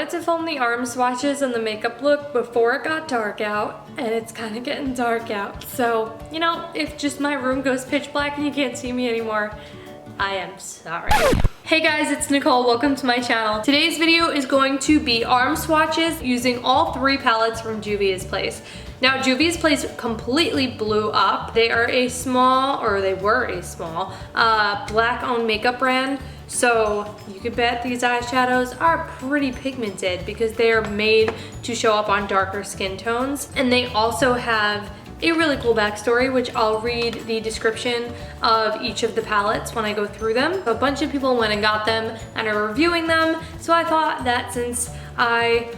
wanted to film the arm swatches and the makeup look before it got dark out, and it's kind of getting dark out. So, you know, if just my room goes pitch black and you can't see me anymore, I am sorry. Hey guys, it's Nicole. Welcome to my channel. Today's video is going to be arm swatches using all three palettes from Juvia's Place. Now, Juvia's Place completely blew up. They are a small, or they were a small, black-owned makeup brand. So you can bet these eyeshadows are pretty pigmented because they are made to show up on darker skin tones. And they also have a really cool backstory, which I'll read the description of each of the palettes when I go through them. A bunch of people went and got them and are reviewing them, so I thought that since my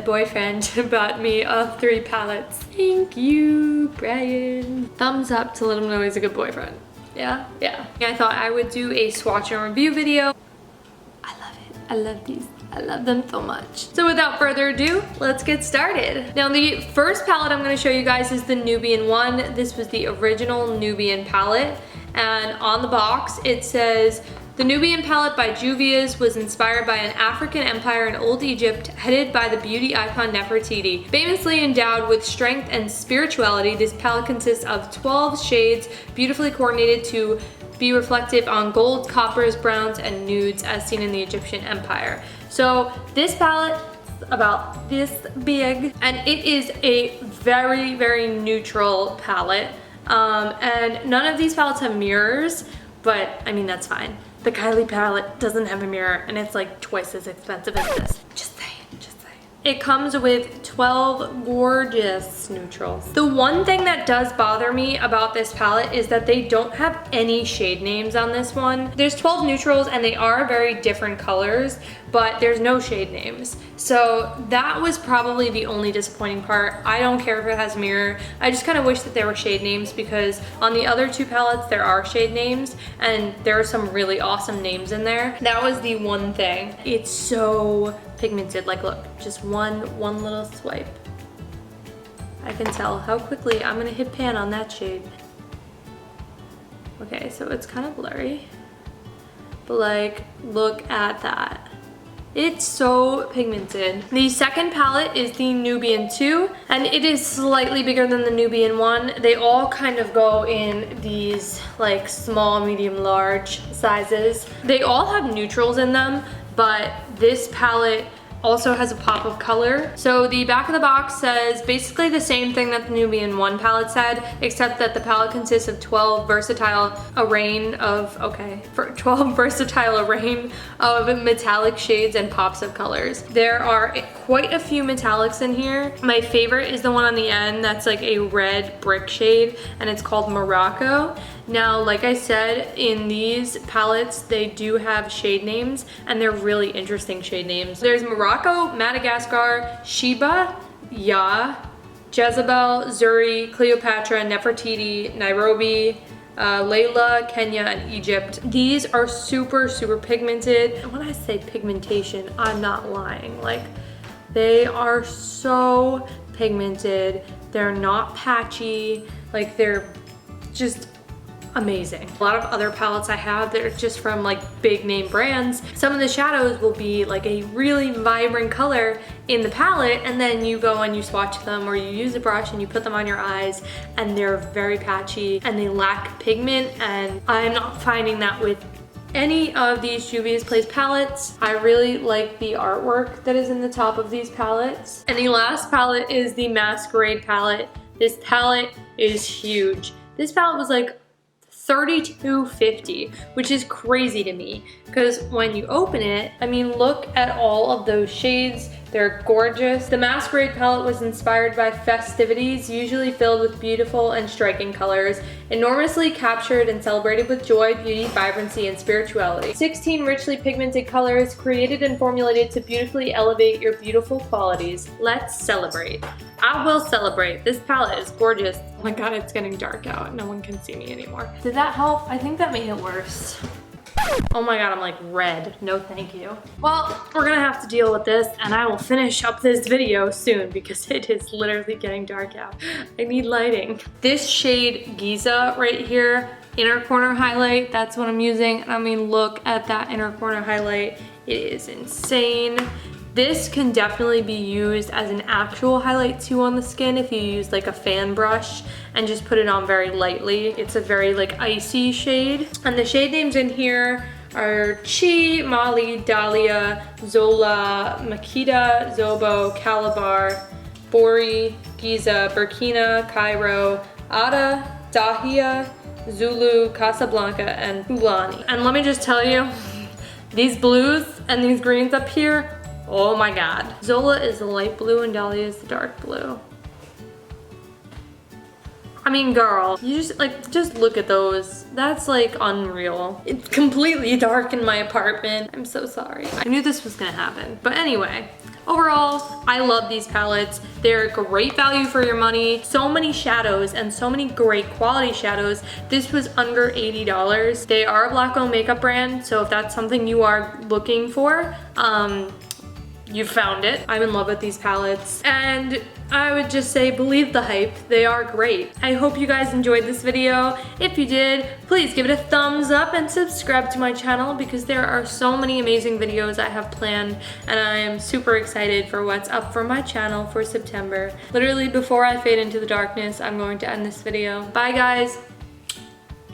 boyfriend bought me all three palettes. Thank you, Brian. Thumbs up to let him know he's a good boyfriend. Yeah. I thought I would do a swatch and review video. I love it. I love these. I love them so much. So without further ado, let's get started. Now the first palette I'm going to show you guys is the Nubian one. This was the original Nubian palette, and on the box it says, "The Nubian palette by Juvias was inspired by an African empire in Old Egypt headed by the beauty icon Nefertiti. Famously endowed with strength and spirituality, this palette consists of 12 shades beautifully coordinated to be reflective on gold, coppers, browns, and nudes as seen in the Egyptian empire." So this palette is about this big, and it is a very, very neutral palette. And none of these palettes have mirrors, but I mean, that's fine. The Kylie Palette doesn't have a mirror, and it's like twice as expensive as this. Just saying. It comes with 12 gorgeous neutrals. The one thing that does bother me about this palette is that they don't have any shade names on this one. There's 12 neutrals and they are very different colors, but there's no shade names. So that was probably the only disappointing part. I don't care if it has a mirror. I just kind of wish that there were shade names, because on the other two palettes there are shade names and there are some really awesome names in there. That was the one thing. It's so pigmented. Like, look, just one little swipe. I can tell how quickly I'm gonna hit pan on that shade. Okay, so it's kind of blurry, but like, look at that. It's so pigmented. The second palette is the Nubian 2, and it is slightly bigger than the Nubian 1. They all kind of go in these like small, medium, large sizes. They all have neutrals in them, but this palette also has a pop of color. So the back of the box says basically the same thing that the Nubian 1 palette said, except that the palette consists of 12 versatile array of metallic shades and pops of colors. There are quite a few metallics in here. My favorite is the one on the end that's like a red brick shade, and it's called Morocco. Now, like I said, in these palettes, they do have shade names, and they're really interesting shade names. There's Morocco, Madagascar, Sheba, Ya, Jezebel, Zuri, Cleopatra, Nefertiti, Nairobi, Layla, Kenya, and Egypt. These are super, super pigmented. And when I say pigmentation, I'm not lying. Like, they are so pigmented. They're not patchy. Like, they're just amazing. A lot of other palettes I have that are just from like big name brands, some of the shadows will be like a really vibrant color in the palette, and then you go and you swatch them, or you use a brush and you put them on your eyes, and they're very patchy and they lack pigment, and I'm not finding that with any of these Juvia's Place palettes. I really like the artwork that is in the top of these palettes. And the last palette is the Masquerade Palette. This palette is huge. This palette was like $32.50, which is crazy to me, because when you open it, I mean, look at all of those shades. They're gorgeous. The Masquerade palette was inspired by festivities, usually filled with beautiful and striking colors, enormously captured and celebrated with joy, beauty, vibrancy, and spirituality. 16 richly pigmented colors created and formulated to beautifully elevate your beautiful qualities. Let's celebrate. I will celebrate. This palette is gorgeous. Oh my god, it's getting dark out. No one can see me anymore. Did that help? I think that made it worse. Oh my god, I'm like red. No thank you. Well, we're gonna have to deal with this, and I will finish up this video soon because it is literally getting dark out. I need lighting. This shade Giza right here, inner corner highlight, that's what I'm using. I mean, look at that inner corner highlight It is insane. This can definitely be used as an actual highlight too on the skin if you use like a fan brush and just put it on very lightly. It's a very like icy shade. And the shade names in here are Chi, Mali, Dahlia, Zola, Makita, Zobo, Calabar, Bori, Giza, Burkina, Cairo, Ada, Dahia, Zulu, Casablanca, and Fulani. And let me just tell you, these blues and these greens up here, oh my God. Zola is the light blue and Dahlia is the dark blue. I mean, girl, you just look at those. That's like unreal. It's completely dark in my apartment. I'm so sorry. I knew this was gonna happen. But anyway, overall, I love these palettes. They're great value for your money. So many shadows and so many great quality shadows. This was under $80. They are a black-owned makeup brand, so if that's something you are looking for, you found it. I'm in love with these palettes, and I would just say believe the hype. They are great. I hope you guys enjoyed this video. If you did, please give it a thumbs up and subscribe to my channel because there are so many amazing videos I have planned, and I am super excited for what's up for my channel for September. Literally before I fade into the darkness, I'm going to end this video. Bye guys.